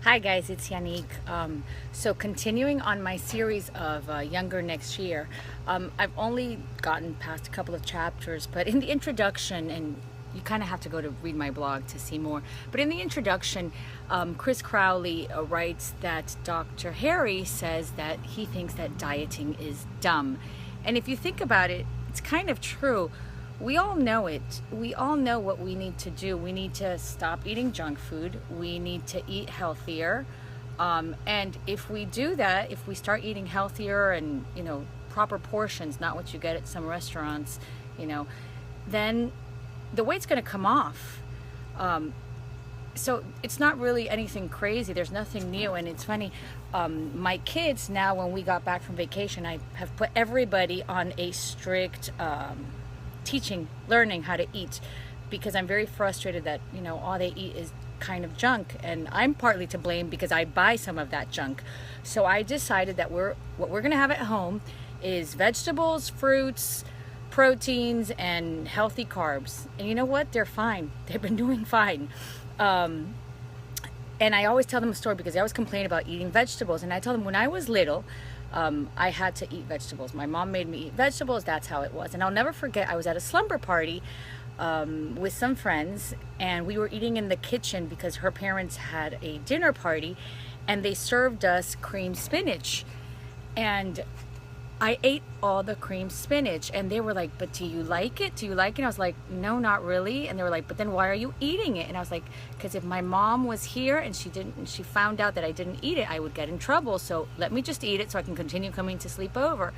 Hi guys, it's Yannick. So continuing on my series of Younger Next Year, I've only gotten past a couple of chapters, but in the introduction, and you kind of have to go to read my blog to see more, but in the introduction, Chris Crowley writes that Dr. Harry says that he thinks that dieting is dumb. And if you think about it, it's kind of true. We all know it. We all know what we need to do. We need to stop eating junk food. We need to eat healthier. And if we do that, if we start eating healthier and, proper portions, not what you get at some restaurants, you know, then the weight's going to come off. So it's not really anything crazy. There's nothing new. And it's funny, my kids now, when we got back from vacation, I have put everybody on a strict learning how to eat, because I'm very frustrated that all they eat is kind of junk, and I'm partly to blame because I buy some of that junk. So I decided that what we're gonna have at home is vegetables, fruits, proteins, and healthy carbs. And you know what? They're fine. They've been doing fine. And I always tell them a story because they always complain about eating vegetables. And I tell them when I was little, I had to eat vegetables. My mom made me eat vegetables. That's how it was. And I'll never forget, I was at a slumber party with some friends, and we were eating in the kitchen because her parents had a dinner party, and they served us cream spinach. And I ate all the cream spinach, and they were like, "But do you like it? Do you like it?" And I was like, "No, not really." And they were like, "But then why are you eating it?" And I was like, "Because if my mom was here and she found out that I didn't eat it, I would get in trouble. So let me just eat it so I can continue coming to sleep over."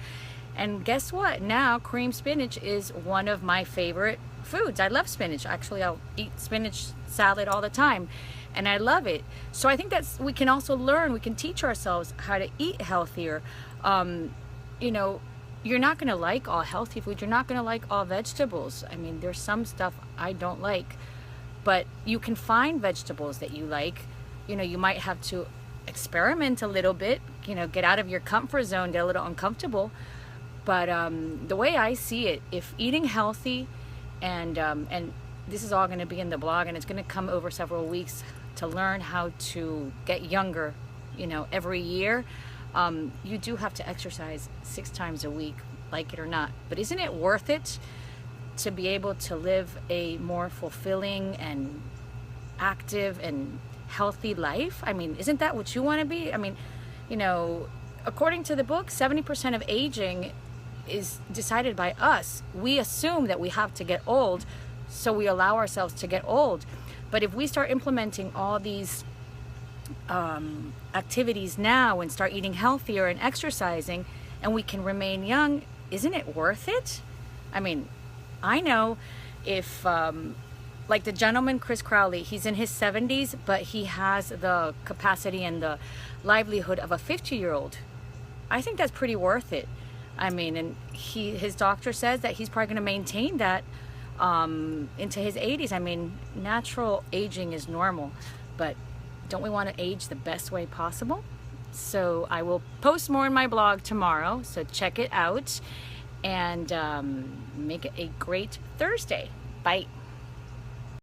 And guess what? Now cream spinach is one of my favorite foods. I love spinach. Actually, I'll eat spinach salad all the time, and I love it. So I think we can also learn, we can teach ourselves how to eat healthier. You're not going to like all healthy food. You're not going to like all vegetables. I mean, there's some stuff I don't like, but you can find vegetables that you like. You might have to experiment a little bit, get out of your comfort zone, get a little uncomfortable. But the way I see it, if eating healthy, and this is all going to be in the blog, and it's going to come over several weeks to learn how to get younger, every year. You do have to exercise 6 times a week, like it or not. But isn't it worth it to be able to live a more fulfilling and active and healthy life? I mean, isn't that what you want to be? I mean, according to the book, 70% of aging is decided by us. We assume that we have to get old, so we allow ourselves to get old. But if we start implementing all these activities now and start eating healthier and exercising, and we can remain young, isn't it worth it? I mean, I know if like the gentleman Chris Crowley, he's in his 70s, but he has the capacity and the livelihood of a 50-year-old. I think that's pretty worth it. I mean, and his doctor says that he's probably going to maintain that into his 80s. I mean, natural aging is normal, but don't we want to age the best way possible? So I will post more in my blog tomorrow, so check it out, and make it a great Thursday. Bye.